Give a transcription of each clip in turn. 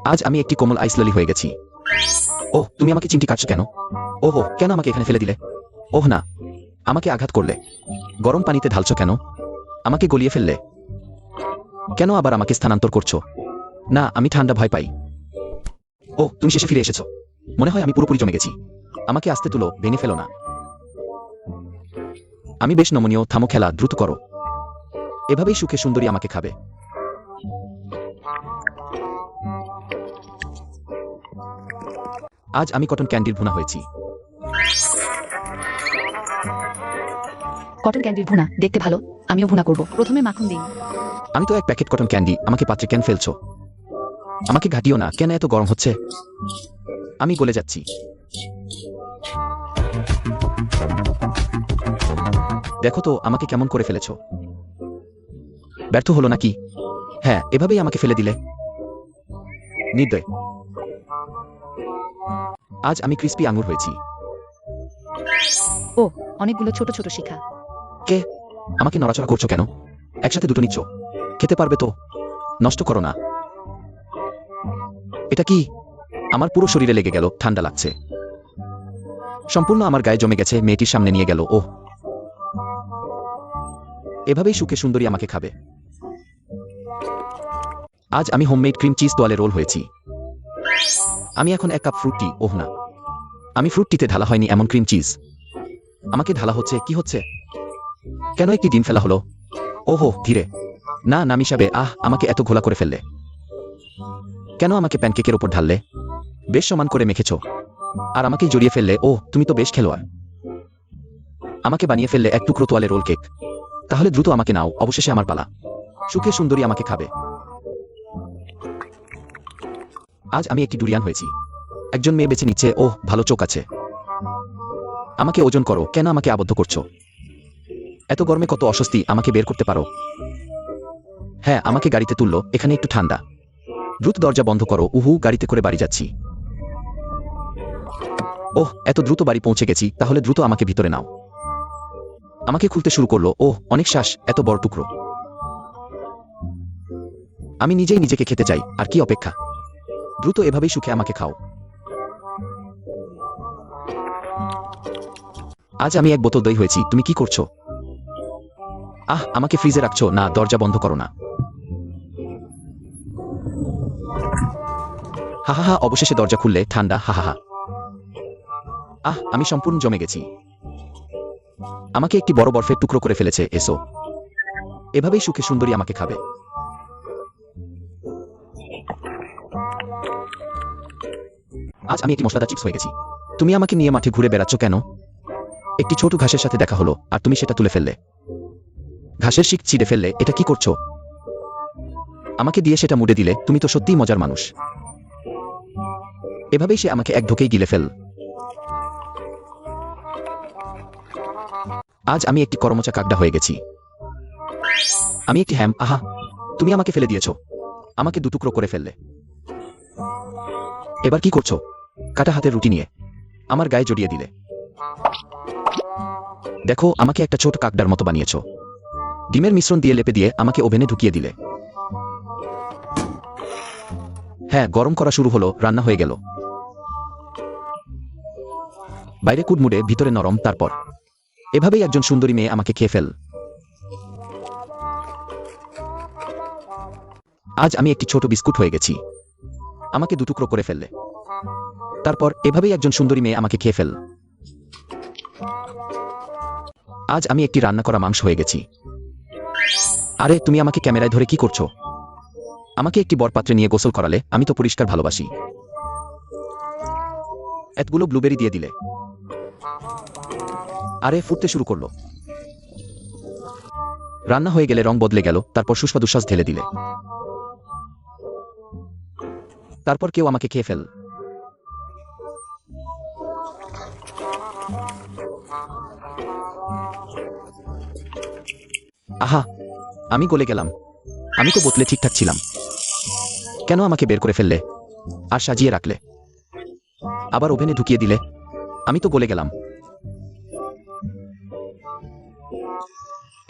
আজ আমি একটি কোমল আইস ললি হয়ে গেছি। ওহ, তুমি আমাকে চিমটি কাটছো কেন? ওহো, কেন আমাকে এখানে ফেলে দিলে? ওহ না, আমাকে আঘাত করলে। গরম পানিতে ঢালছো কেন? আমাকে গলিয়ে ফেললে। কেন আবার আমাকে স্থানান্তর করছো? না, আমি ঠান্ডা ভয় পাই। ওহ, তুমি শেষে ফিরে এসেছো। মনে হয় আমি পুরোপুরি জমে গেছি। আমাকে আস্তে তুলো, ভেঙে ফেলো না। আমি বেশ নমনীয়, থামো খেলা, দ্রুত করো। এভাবেই সুখে সুন্দরী আমাকে খাবে। আজ আমি কটন ক্যান্ডির ভুনা হয়েছি। কটন ক্যান্ডির ভুনা দেখতে ভালো, আমিও ভুনা করব। প্রথমে মাখন দিন। আমি তো এক প্যাকেট কটন ক্যান্ডি, আমাকে পাত্রে কেন ফেলছো? আমাকে ঘাটিও না, কেন এত গরম হচ্ছে? আমি গলে যাচ্ছি। দেখো তো আমাকে কেমন করে ফেলেছো। ব্যর্থ হলো নাকি? হ্যাঁ, এভাবেই আমাকে ফেলে দিলে। নির্দয়। আজ আমি ক্রিস্পি আঙুর হয়েছি। ও, অনেকগুলো ছোট ছোট শিখা। কে? আমাকে নড়াচড়া করছো কেন? একসাথে দুটো নিচ্ছ। খেতে পারবে তো? নষ্ট করো না। এটা কি? আমার পুরো শরীরে লেগে গেল, ঠান্ডা লাগছে। সম্পূর্ণ আমার গায়ে জমে গেছে, মেয়েটির সামনে নিয়ে গেল। ওহ, এভাবেই সুখে সুন্দরী আমাকে খাবে। আজ আমি হোমমেড ক্রিম চিজ তোয়ালে রোল হয়েছি। আমি এখন এক কাপ ফ্রুট টি। ওহ না, আমি ফ্রুট টিতে ঢালা হয়নি এমন ক্রিম চিজ। আমাকে ঢালা হচ্ছে, কি হচ্ছে? কেন একটি ডিম ফেলা হলো? ওহো, ধীরে। না, না মিশাবে। আমাকে এত ঘোলা করে ফেললে। কেন আমাকে প্যানকেকের ওপর ঢাললে? বেশ সমান করে মেখেছ। আর আমাকেই জড়িয়ে ফেললে। ওহ, তুমি তো বেশ খেলোয়াড়। আমাকে বানিয়ে ফেললে এক টুকরো তোয়ালে রোল কেক। তাহলে দ্রুত আমাকে নাও, অবশেষে আমার পালা। সুখে সুন্দরী আমাকে খাবে। আজ আমি একটি ডুরিয়ান হয়েছি। একজন মেয়ে বেছে নিচ্ছে। ওহ, ভালো চোখ আছে। আমাকে ওজন করো, কেন আমাকে আবদ্ধ করছো? এত গরমে কত অস্বস্তি, আমাকে বের করতে পারো? হ্যাঁ, আমাকে গাড়িতে তুললো, এখানে একটু ঠান্ডা। দ্রুত দরজা বন্ধ করো। উহু, গাড়িতে করে বাড়ি যাচ্ছি। ওহ, এত দ্রুত বাড়ি পৌঁছে গেছি, তাহলে দ্রুত আমাকে ভিতরে নাও। আমাকে খুলতে শুরু করলো। ওহ, অনেক শ্বাস, এত বড় টুকরো। আমি নিজেই নিজেকে খেতে চাই, আর কি অপেক্ষা? দ্রুত এভাবেই সুখে আমাকে খাও। আজ আমি এক বোতল দই হয়েছি। তুমি কি করছো? আমাকে ফ্রিজে রাখছো না, দরজা বন্ধ করো না। হাহাহা, অবশেষে দরজা খুললে, ঠান্ডা, হাহাহা। আমি সম্পূর্ণ জমে গেছি। আমাকে একটি বড় বরফের টুকরো করে ফেলেছে। এসো, এভাবেই সুখে সুন্দরী আমাকে খাবে। আজ আমি একটি মশলাদার চিপস হয়ে গেছি। তুমি আমাকে নিয়ে মাঠে ঘুরে বেড়াচ্ছ কেন? একটি ছোট ঘাসের সাথে দেখা হলো, আর তুমি সেটা তুলে ফেললে। ঘাসের শিক ছিঁড়ে ফেললে। এটা কি করছো? আমাকে দিয়ে সেটা মুড়ে দিলে। তুমি তো সত্যিই মজার মানুষ। এভাবেই সে আমাকে এক ঢোকেই গিলে ফেল। আজ আমি একটি করমচা কাকড়া হয়ে গেছি। আমি একটি হ্যাম। তুমি আমাকে ফেলে দিয়েছো। আমাকে দুটুকরো করে ফেললে। এবার কি করছো? কাটা হাতের রুটি নিয়ে আমার গায়ে জড়িয়ে দিলে। দেখো, আমাকে একটা ছোট কাকড়ার মতো বানিয়েছো। ডিমের মিশ্রণ দিয়ে লেপে দিয়ে আমাকে ওভেনে ঢুকিয়ে দিলে। হ্যাঁ, গরম করা শুরু হলো, রান্না হয়ে গেল। বাইরে কুড়মুড়ে, ভিতরে নরম। তারপর এভাবেই একজন সুন্দরী মেয়ে আমাকে খেয়ে ফেল। আজ আমি একটি ছোট বিস্কুট হয়ে গেছি। আমাকে দুটুকরো করে ফেললে। তারপর এভাবেই একজন সুন্দরী মেয়ে আমাকে খেয়ে ফেল। আজ আমি একটি রান্না করা মাংস হয়ে গেছি। আরে, তুমি আমাকে ক্যামেরায় ধরে কি করছো? আমাকে একটি বরপাত্রে নিয়ে গোসল করালে। আমি তো পরিষ্কার ভালোবাসি। এতগুলো ব্লুবেরি দিয়ে দিলে। আরে, ফুটতে শুরু করলো। রান্না হয়ে গেলে রং বদলে গেল। তারপর সুস্বাদুশ্বাস ঢেলে দিলে। তারপর কেউ আমাকে খেয়ে ফেল। আমি গলে গেলাম। আমি তো বোতলে ঠিকঠাক ছিলাম। কেন আমাকে বের করে ফেললে? আর সাজিয়ে রাখলে। আবার ওভেনে ঢুকিয়ে দিলে। আমি তো গলে গেলাম।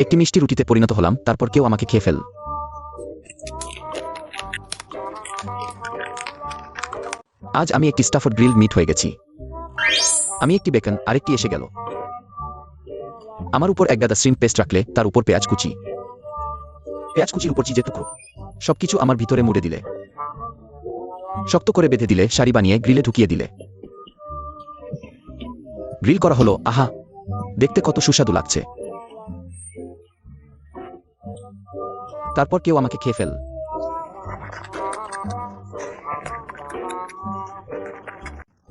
একটি মিষ্টি রুটিতে পরিণত হলাম। তারপর কেউ আমাকে খেয়ে ফেল। আজ আমি একটি স্টাফড গ্রিল মিট হয়ে গেছি। আমি একটি বেকন, আরেকটি এসে গেল। আমার উপর এক গাদা শ্রিম্প পেস্ট রাখলে তার উপর পেঁয়াজ কুচি, পেঁয়াজ কুচির উপর চিজের টুকরো, সবকিছু আমার ভিতরে মুড়ে দিলে, শক্ত করে বেঁধে দিলে, সারি বানিয়ে গ্রিলে ঢুকিয়ে দিলে। গ্রিল করা হলো। আহা, দেখতে কত সুস্বাদু লাগছে। তারপর কেউ আমাকে খেয়ে ফেল।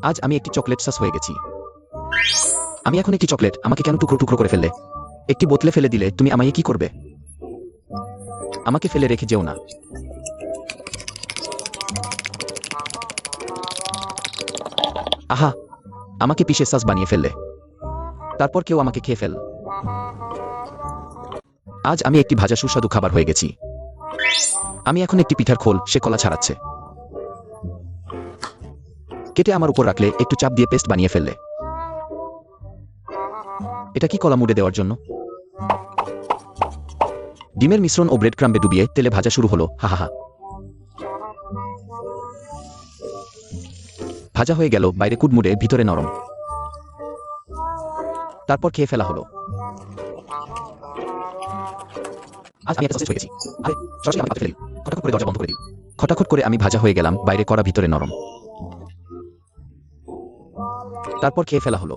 আজ আমি একটি চকলেট সস হয়ে গেছি। আমি এখন একটি চকলেট, আমাকে কেন টুকরো টুকরো করে ফেললে? একটি বোতলে ফেলে দিলে তুমি আমায় কি করবে? আমাকে ফেলে রেখে যেও না। আহা, আমাকে পিষে সস বানিয়ে ফেললে। তারপর কেউ আমাকে খেয়ে ফেল। আজ আমি একটি ভাজা সুস্বাদু খাবার হয়ে গেছি। আমি এখন একটি পিঠার খোল, সে কলা ছাড়াচ্ছে। কেটে আমার উপর রাখলে, একটু চাপ দিয়ে পেস্ট বানিয়ে ফেললে। এটা কি কলা মুড়ে দেওয়ার জন্য? ডিমের মিশ্রণ ও ব্রেড ক্রাম্বে ডুবিয়ে তেলে ভাজা শুরু হলো। হা হা হা। ভাজা হয়ে গেল, বাইরে কুডমুড়ে, ভিতরে নরম। তারপর খেয়ে ফেলা হলো। আজ আমি একটা সসেজ হয়ে গেছি। আরে, সরাসরি আমি পাত্রে ফেলি। খটাখট করে দরজা বন্ধ করে দিই। খটাখট করে আমি ভাজা হয়ে গেলাম, বাইরে কড়া, ভিতরে নরম। তারপর খেয়ে ফেলা হলো।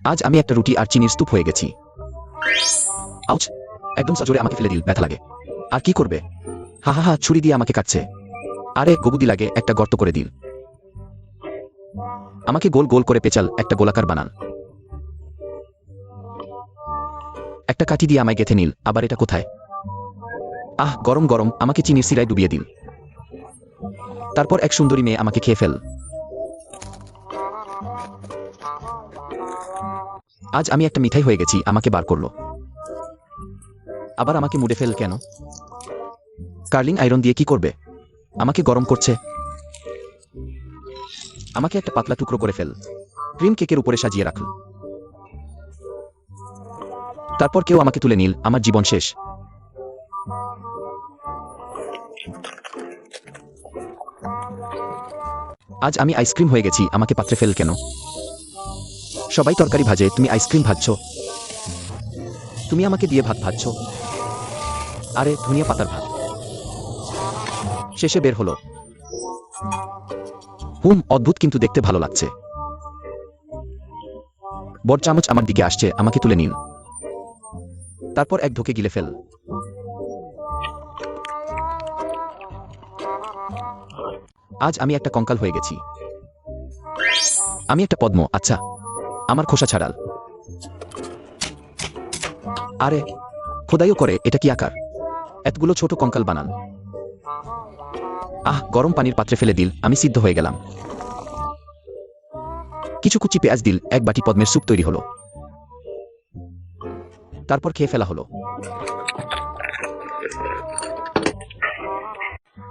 আজ আমি একটা রুটি আর চিনির স্তূপ হয়ে গেছি। আউচ, একদম সজোরে আমাকে ফেলে দিল, ব্যথা লাগে। আর কি করবে? হা হা হা, ছুরি দিয়ে আমাকে কাটছে। আরে, গবুদি লাগে, একটা গর্ত করে দিল। আমাকে গোল গোল করে পেঁচাল, একটা গোলাকার বানান। একটা কাঠি দিয়ে আমায় গেঁথে নিল, আবার এটা কোথায়? আহ, গরম গরম, আমাকে চিনির সিরায় ডুবিয়ে দিল। তারপর এক সুন্দরী মেয়ে আমাকে খেয়ে ফেল। আজ আমি একটা মিঠাই হয়ে গেছি, আমাকে বার করলো। আবার আমাকে মুড়ে ফেল কেন? কার্লিং আয়রন দিয়ে কি করবে? আমাকে গরম করছে। আমাকে একটা পাতলা টুকরো করে ফেল। ক্রিম কেকের উপরে সাজিয়ে রাখল। তারপর কেউ আমাকে তুলে নিল, আমার জীবন শেষ। আজ আমি আইসক্রিম হয়ে গেছি, আমাকে পাত্রে ফেল কেন? সবাই তরকারি ভাজে, তুমি আইসক্রিম ভাজছ। তুমি আমাকে দিয়ে ভাত ভাজছ। আরে, ধনিয়া পাতার ভাত। শেষে বের হলো। অদ্ভুত, কিন্তু দেখতে ভালো লাগছে। বড় চামচ আমার দিকে আসছে, আমাকে তুলে নিন। তারপর এক ঢোকে গিলে ফেল। আজ আমি একটা কঙ্কাল হয়ে গেছি। আমি একটা পদ্ম, আচ্ছা, আমার খোসা ছাড়াল। আরে, খোদাইও করে, এটা কি আকার? এতগুলো ছোট কঙ্কাল বানান। আহ, গরম পানির পাত্রে ফেলে দিল, আমি সিদ্ধ হয়ে গেলাম। কিছু কুচি পেঁয়াজ দিল, এক বাটি পদ্মের স্যুপ তৈরি হলো। তারপর খেয়ে ফেলা হলো।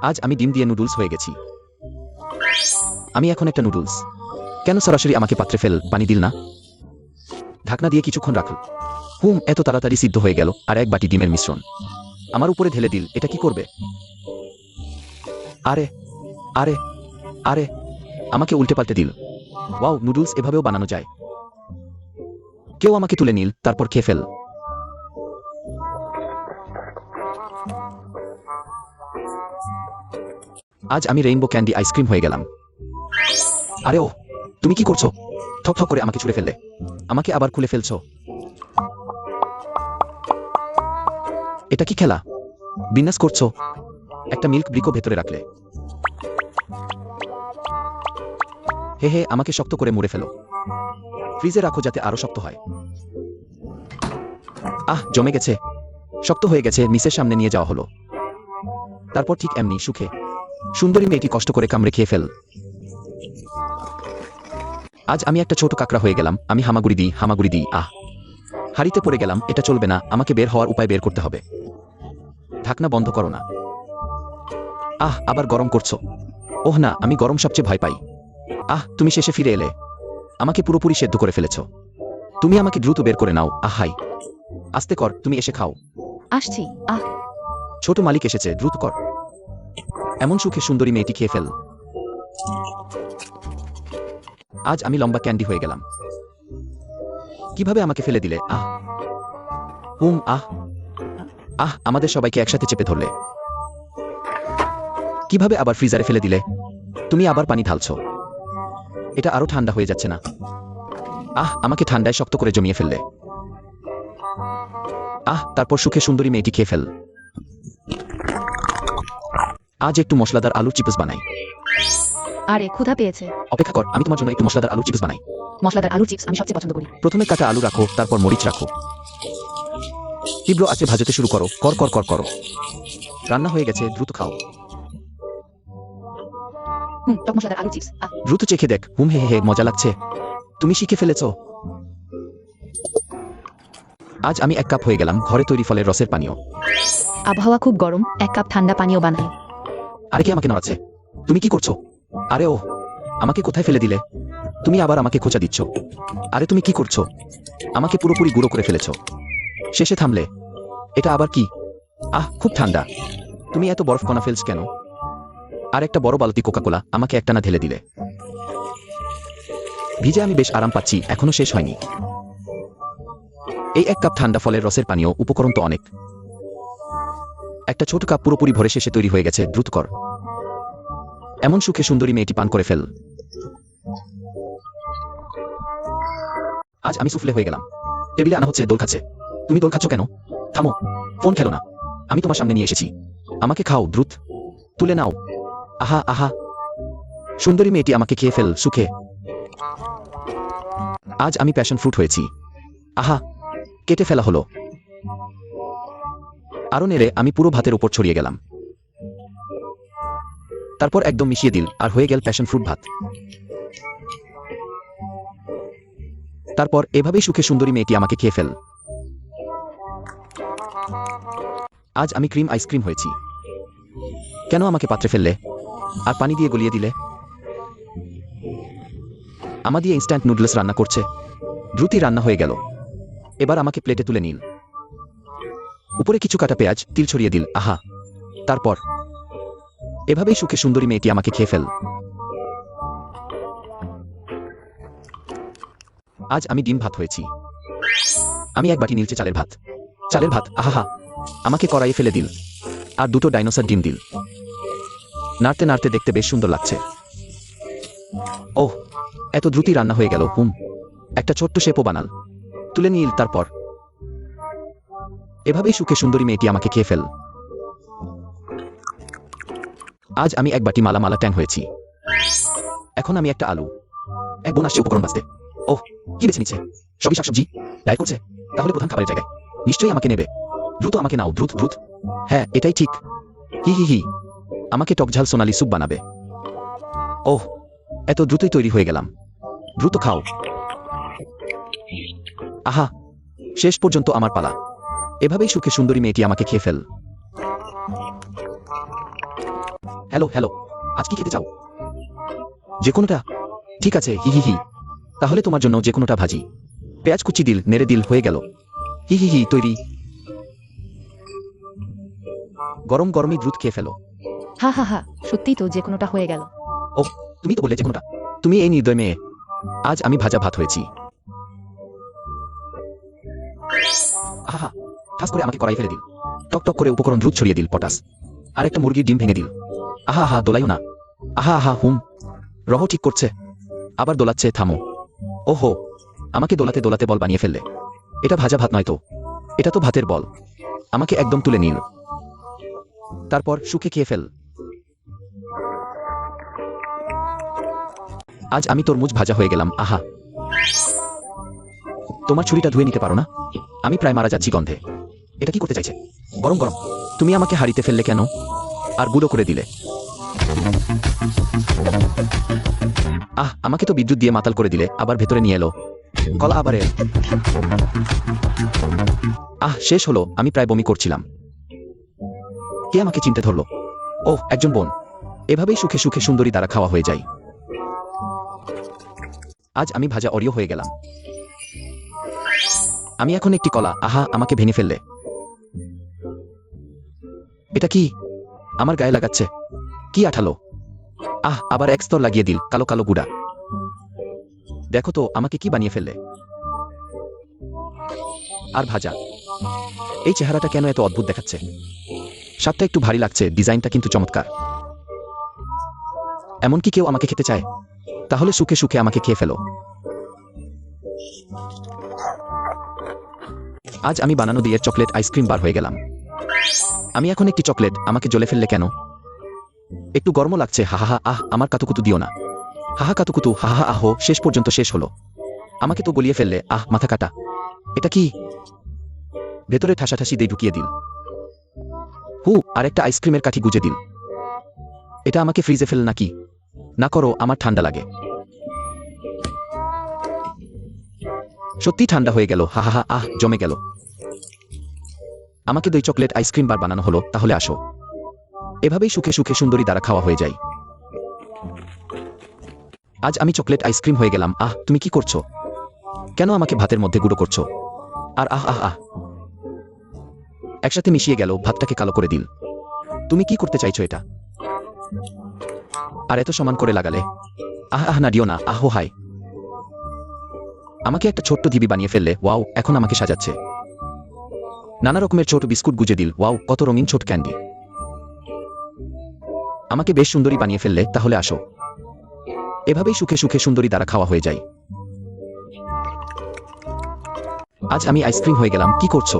আজ আমি ডিম দিয়ে নুডলস হয়ে গেছি। আমি এখন একটা নুডলস। কেন সরাসরি আমাকে পাত্রে ফেল, পানি দিল না? ঢাকনা দিয়ে কিছুক্ষণ রাখল। এত তাড়াতাড়ি সিদ্ধ হয়ে গেল, আর এক বাটি ডিমের মিশ্রণ আমার উপরে ঢেলে দিল। এটা কি করবে? আরে আরে আরে, আমাকে উল্টে পাল্টে দিল। ওয়াও, নুডলস এভাবেও বানানো যায়। কেউ আমাকে তুলে নিল, তারপর খেয়ে ফেল। আজ আমি রেইনবো ক্যান্ডি আইসক্রিম হয়ে গেলাম। আরে ও, তুমি কি করছো? ঠক ঠক করে আমাকে ছুঁড়ে ফেললে। আমাকে আবার খুলে ফেলছো। এটা কি খেলা? বিন্যাস করছো? একটা মিল্ক ব্রিকও ভেতরে রাখলে। হে হে, আমাকে শক্ত করে মুড়ে ফেলো। ফ্রিজে রাখো যাতে আরো শক্ত হয়। আহ, জমে গেছে, শক্ত হয়ে গেছে। মিসের সামনে নিয়ে যাওয়া হলো। তারপর ঠিক এমনি সুখে সুন্দরী মেয়েটি কষ্ট করে কামড়ে খেয়ে ফেল। আজ আমি একটা ছোট কাকড়া হয়ে গেলাম। আমি হামাগুড়ি দিই, হামাগুড়ি দিই। আহ, হাড়িতে পড়ে গেলাম। এটা চলবে না, আমাকে বের হওয়ার উপায় বের করতে হবে। ঢাকনা বন্ধ করো না। আহ, আবার গরম করছো? ওহ না, আমি গরম সবচেয়ে ভয় পাই। আহ, তুমি শেষে ফিরে এলে। আমাকে পুরোপুরি সেদ্ধ করে ফেলেছ। তুমি আমাকে দ্রুত বের করে নাও। আহ হাই, আস্তে কর, তুমি এসে খাও। আসছি। আহ, ছোট মালিক এসেছে, দ্রুত কর। এমন সুখে সুন্দরী মেয়েটি খেয়ে ফেল। আজ আমি লম্বা ক্যান্ডি হয়ে গেলাম। কিভাবে আমাকে ফেলে দিলে? আহ আহ আহ আমাদের সবাইকে একসাথে চেপে ধরলে। কিভাবে আবার ফ্রিজারে ফেলে দিলে? তুমি আবার পানি ঢালছো। এটা আরো ঠান্ডা হয়ে যাচ্ছে না? আমাকে ঠান্ডায় শক্ত করে জমিয়ে ফেললে। তারপর সুখে সুন্দরী মেয়েটি খেয়ে ফেল। আজ একটু মশলাদার আলুর চিপস বানাই। আরে ক্ষুধা পেয়েছে। অপেক্ষা কর, আমি তোমার জন্য একটু মশলাদার আলুর চিপস বানাই। মশলাদার আলুর চিপস আমি সবচেয়ে পছন্দ করি। প্রথমে কাটা আলু রাখো, তারপর মরিচ রাখো। তীব্র আঁচে ভাজতে শুরু করো, কর কর কর করো। রান্না হয়ে গেছে, দ্রুত খাও। টক মশলাদার আলুর চিপস। দ্রুত চেখে দেখ। হে হে হে, মজা লাগছে। তুমি শিখে ফেলেছো। আজ আমি 1 কাপ হয়ে গেলাম ঘরে তৈরি ফলের রসের পানীয়। আবহাওয়া খুব গরম, 1 কাপ ঠান্ডা পানীয় বানাই। আরে কে আমাকে নড়াচ্ছে? তুমি কি করছো? আরে ও, আমাকে কোথায় ফেলে দিলে? তুমি আবার আমাকে খোঁচা দিচ্ছ। আরে তুমি কি করছো? আমাকে পুরোপুরি গুঁড়ো করে ফেলেছো। শেষে থামলে। এটা আবার কি? খুব ঠান্ডা। তুমি এত বরফ কণা ফেলছ কেন? আর একটা বড় বালতি কোকাকোলা আমাকে একটানা ঢেলে দিলে। ভিজে আমি বেশ আরাম পাচ্ছি, এখনো শেষ হয়নি। এই 1 কাপ ঠান্ডা ফলের রসের পানীয়, উপকরণ তো অনেক। একটা ছোট কাপ পুরোপুরি ভরে শেষে তৈরি হয়ে গেছে, দ্রুত কর। এমন সুখে সুন্দরী মেয়েটি পান করে ফেল। আজ আমি সুফলে হয়ে গেলাম। টেবিলে আনা হচ্ছে, দোল খাচ্ছে। তুমি দোল খাচ্ছ কেন? থামো, ফোন খেলো না। আমি তোমার সামনে নিয়ে এসেছি। আমাকে খাও, দ্রুত তুলে নাও। আহা সুন্দরী মেয়েটি আমাকে খেয়ে ফেল সুখে। আজ আমি প্যাশন ফ্রুট হয়েছি। কেটে ফেলা হলো। আরো নেড়ে আমি পুরো ভাতের উপর ছড়িয়ে গেলাম। তারপর একদম মিশিয়ে দিল, আর হয়ে গেল প্যাশন ফ্রুট ভাত। তারপর এভাবেই সুখে সুন্দরী মেয়েটি আমাকে খেয়ে ফেল। আজ আমি ক্রিম আইসক্রিম হয়েছি। কেন আমাকে পাত্রে ফেললে? আর পানি দিয়ে গলিয়ে দিলে? আমা দিয়ে ইনস্ট্যান্ট নুডলস রান্না করছে। দ্রুতই রান্না হয়ে গেল। এবার আমাকে প্লেটে তুলে নিল। উপরে কিছু কাটা পেঁয়াজ, তিল ছড়িয়ে দিল। তারপর এভাবেই সুখে সুন্দরী মেয়েটি আমাকে খেয়ে ফেল। আজ আমি ডিম ভাত হয়েছি। আমি 1 বাটি নীলচে চালের ভাত। চালের ভাত, আমাকে কড়াইয়ে ফেলে দিল। আর 2টো ডাইনোসর ডিম দিল। নাড়তে নাড়তে দেখতে বেশ সুন্দর লাগছে। ওহ, এত দ্রুতই রান্না হয়ে গেল। একটা ছোট্ট শেপও বানাল। তুলে নিল। তারপর এভাবেই সুখে সুন্দরী মেয়েটি আমাকে খেয়ে ফেল। আজ আমি 1 বাটি মালা মালা ট্যাং হয়েছি। এখন আমি একটা আলু। এক বোন আসছে উপকরণ বাঁচতে। ওহ, কি বেছে নিচ্ছে? সবই শাকসবজি। ডায়েট করছে। তাহলে প্রধান খাবারের জায়গায় নিশ্চয়ই আমাকে নেবে। দ্রুত আমাকে নাও, দ্রুত দ্রুত। হ্যাঁ, এটাই ঠিক। হি আমাকে টকঝাল সোনালি স্যুপ বানাবে। ওহ, এত দ্রুতই তৈরি হয়ে গেলাম। দ্রুত খাও। শেষ পর্যন্ত আমার পালা। এভাবেই সুখে সুন্দরী মেয়েটি আমাকে খেয়ে ফেল। হ্যালো, আজ কি খেতে চাও? যে কোনোটা? ঠিক আছে, হি তাহলে তোমার জন্য যে কোনোটা ভাজি। পেঁয়াজ কুচি দিল, নেড়ে দিল, হয়ে গেল। হি তৈরি। গরম গরমই দ্রুত খেয়ে ফেলো। হা সত্যিই তো যে কোনোটা হয়ে গেল। ওহ, তুমি তো বললে যে কোনোটা। তুমি এই নির্দয় মেয়ে। আজ আমি ভাজা ভাত হয়েছি। ঠাস করে আমাকে কড়াই ফেলে দিল। টক টক করে উপকরণ দ্রুত ছড়িয়ে দিল। পটাস আর একটা মুরগির ডিম ভেঙে দিল। দোলাইও না। রহ ঠিক করছে। আবার দোলাচ্ছে। থামো। ওহো, আমাকে দোলাতে দোলাতে বল বানিয়ে ফেললে। এটা ভাজা ভাত নয় তো, এটা তো ভাতের বল। আমাকে একদম তুলে নিল। তারপর সুখে খেয়ে ফেল। আজ আমি তরমুজ ভাজা হয়ে গেলাম। তোমার ছুরিটা ধুয়ে নিতে পারো না? আমি প্রায় মারা যাচ্ছি গন্ধে। এটা কি করতে চাইছে? গরম গরম। তুমি আমাকে হারিতে ফেললে কেন? আর গুঁড়ো করে দিলে। আমাকে তো বিদ্যুৎ দিয়ে মাতাল করে দিলে, আবার ভেতরে নিয়ে এলো। কলা আবার এল। শেষ হলো। আমি প্রায় বমি করছিলাম। কে আমাকে চিনতে ধরলো? ওহ, একজন বোন। এভাবেই সুখে সুখে সুন্দরী দ্বারা খাওয়া হয়ে যায়। আজ আমি ভাজা অরিও হয়ে গেলাম। আমি এখন একটি কলা। আমাকে ভেঙে ফেললে। এটা কি? আমার গায়ে লাগাচ্ছে। কি আঠালো! আবার এক স্তর লাগিয়ে দিল কালো কালো গুড়া। দেখো তো আমাকে কি বানিয়ে ফেললে। আর ভাজা। এই চেহারাটা কেন এত অদ্ভুত দেখাচ্ছে? স্বাদটা একটু ভারী লাগছে, ডিজাইনটা কিন্তু চমৎকার। এমনকি কেউ আমাকে খেতে চায়? তাহলে সুখে সুখে আমাকে খেয়ে ফেলো। আজ আমি বানানো দিয়ে চকলেট আইসক্রিম বার হয়ে গেলাম। আমি এখন একটি চকলেট, আমাকে জ্বলে ফেললে কেন? একটু গরমও লাগছে, হাহা আমার কাতুকুতু দিও না। হাহা কাতুকুতু, হাহা আহো, শেষ পর্যন্ত শেষ হলো। আমাকে তো গলিয়ে ফেললে, মাথা কাটা। এটা কি? ভেতরে ঠাসাঠাসি দিয়ে ঢুকিয়ে দিল। আরেকটা আইসক্রিমের কাঠি গুজে দিল। এটা আমাকে ফ্রিজে ফেল নাকি? না করো, আমার ঠান্ডা লাগে। সত্যি ঠান্ডা হয়ে গেল, হাহা জমে গেল। আমাকে দই চকলেট আইসক্রিম বার বানানো হলো, তাহলে আসো। এভাবেই সুখে সুখে সুন্দরী দ্বারা খাওয়া হয়ে যায়। আজ আমি চকলেট আইসক্রিম হয়ে গেলাম। তুমি কি করছো? কেন আমাকে ভাতের মধ্যে গুঁড়ো করছো? আর একসাথে মিশিয়ে গেল, ভাতটাকে কালো করে দিল। তুমি কি করতে চাইছো এটা? আর এত সমান করে লাগালে? না দিও না, হায়। আমাকে একটা ছোট্ট ঢিবি বানিয়ে ফেললে, ওয়াও, এখন আমাকে সাজাচ্ছে। নানা রকমের ছোট বিস্কুট গুজে দিল, ওয়াও, কত রঙিন ছোট ক্যান্ডি। আমাকে বেশ সুন্দরী বানিয়ে ফেললে, তাহলে আসো। এভাবেই সুখে সুখে সুন্দরী দ্বারা খাওয়া হয়ে যায়। আজ আমি আইসক্রিম হয়ে গেলাম। কি করছো?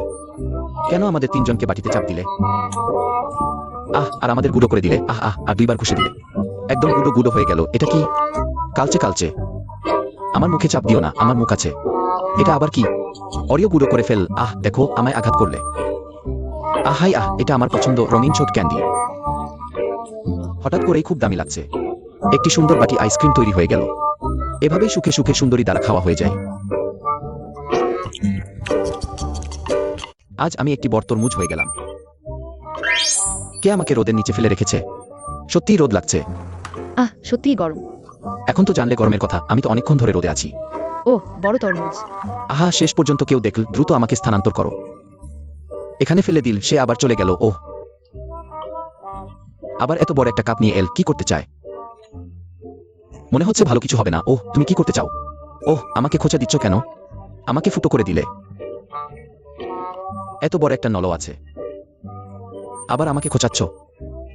কেন আমাদের তিনজনকে বাটিতে চাপ দিলে? আর আমাদের গুঁড়ো করে দিলে, আর দুইবার ঘুষে দিলে। একদম গুঁড়ো গুঁড়ো হয়ে গেল। এটা কি? কালচে কালচে। আমার মুখে চাপ দিও না, আমার মুখ আছে। এটা আবার কি? অরিও গুঁড়ো করে ফেল। দেখো, আমায় আঘাত করলে। হাই এটা আমার পছন্দ, রঙিন ছোট ক্যান্ডি। হঠাৎ করেই খুব দামি লাগছে। একটি সুন্দর বাটি আইসক্রিম তৈরি হয়ে গেল। এভাবেই সুখে সুখে সুন্দরী দ্বারা খাওয়া হয়ে যায়। আজ আমি একটি বড় তরমুজ হয়ে গেলাম। কে আমাকে রোদের নিচে ফেলে রেখেছে? সত্যিই রোদ লাগছে। সত্যিই গরম। এখন তো জানলে গরমের কথা, আমি তো অনেকক্ষণ ধরে রোদে আছি। বড় তরমুজ। শেষ পর্যন্ত কেউ দেখল, দ্রুত আমাকে স্থানান্তর করো। এখানে ফেলে দিল, সে আবার চলে গেল। আবার এত বড় একটা কাপ নিয়ে এল, কি করতে চায়? মনে হচ্ছে ভালো কিছু হবে না। তুমি কি করতে চাও? আমাকে খোঁচা দিচ্ছ কেন? আমাকে ফুটো করে দিলে। এত বড় একটা নল আছে, আবার আমাকে খোঁচাচ্ছ।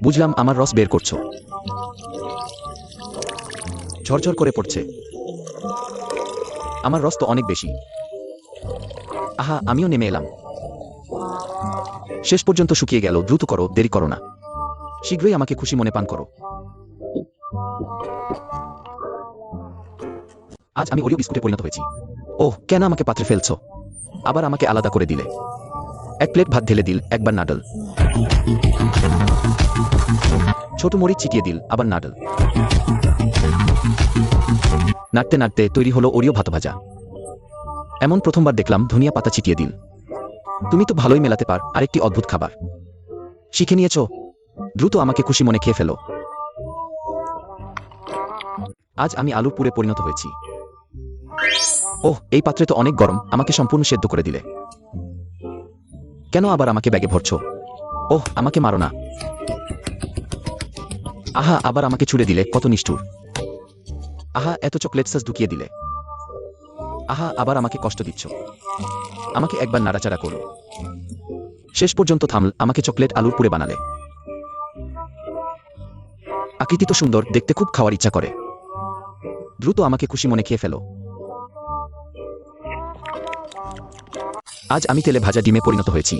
বুঝলাম, আমার রস বের করছো। ঝরঝর করে পড়ছে। আমার রস তো অনেক বেশি। আমিও নেমে এলাম। শেষ পর্যন্ত শুকিয়ে গেল। দ্রুত করো, দেরি করো না। শীঘ্রই আমাকে খুশি মনে পান করো। আজ আমি ওরিও বিস্কুটে পরিণত হয়েছি। কেন আমাকে পাত্রে ফেলছো? আবার আমাকে আলাদা করে দিলে। এক প্লেট ভাত ঢেলে দিল, একবার নাডল। ছোট মরিচ ছিটিয়ে দিল, আবার নাডল। নাড়তে নাড়তে তৈরি হলো ওরিও ভাত ভাজা। এমন প্রথমবার দেখলাম। ধনিয়া পাতা ছিটিয়ে দিল। তুমি তো ভালোই মেলাতে পার। আরেকটি অদ্ভুত খাবার শিখে নিয়েছো। দ্রুত আমাকে খুশি মনে খেয়ে ফেলো। আজ আমি আলুর পুরে পরিণত হয়েছি। এই পাত্রে তো অনেক গরম, আমাকে সম্পূর্ণ সেদ্ধ করে দিলে। কেন আবার আমাকে ব্যাগে ভরছো? আমাকে মারো না। আবার আমাকে ছুড়ে দিলে, কত নিষ্ঠুর। এত চকলেট সস ঢুকিয়ে দিলে। আবার আমাকে কষ্ট দিচ্ছ। আমাকে একবার নাড়াচাড়া করো। শেষ পর্যন্ত থামল, আমাকে চকলেট আলুর পুরে বানালে। আকৃতি তো সুন্দর, দেখতে খুব খাওয়ার ইচ্ছা করে। দ্রুত আমাকে খুশি মনে খেয়ে ফেলো। আজ আমি তেলে ভাজা ডিমে পরিণত হয়েছি।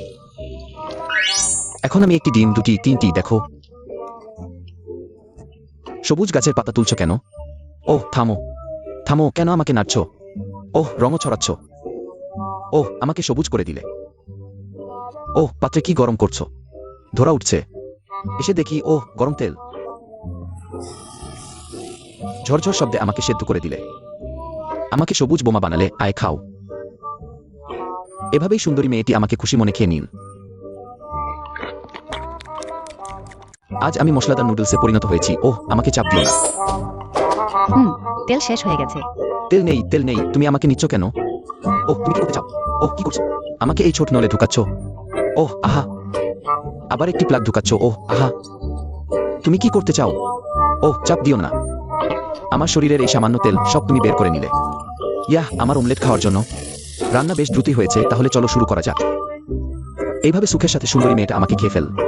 এখন আমি একটি ডিম, দুটি, তিনটি, দেখো। সবুজ গাছের পাতা তুলছো কেন? থামো থামো, কেন আমাকে নাড়ছো? রঙও ছড়াচ্ছ। আমাকে সবুজ করে দিলে। পাত্রে কি গরম করছো? ধরা উঠছে। এসে দেখি, গরম তেল। ঝরঝর শব্দে আমাকে সেদ্ধ করে দিলে। আমাকে সবুজ বোমা বানালে, আয় খাও। এভাবেই সুন্দরী মেয়েটি আমাকে খুশি মনে খেয়ে নিল। আজ আমি মশলাদার নুডলসে পরিণত হয়েছি। আমাকে চাপ দিও না। তেল শেষ হয়ে গেছে। তেল নেই, তেল নেই, তুমি আমাকে নিচ্ছ কেন? তুমি কি করতে চাও? কি করছো? আমাকে এই ছোট নলে ঢুকাচ্ছ। আবার একটি প্লাগ ঢুকাচ্ছ। তুমি কি করতে চাও? ওহ, চাপ দিও না। আমার শরীরের এই সামান্য তেল সব তুমি বের করে নিলে। ইয়াহ, আমার অমলেট খাওয়ার জন্য। রান্না বেশ দ্রুতই হয়েছে, তাহলে চলো শুরু করা যাক। এইভাবে সুখের সাথে সুন্দরী মেয়েটা আমাকে খেয়ে ফেল।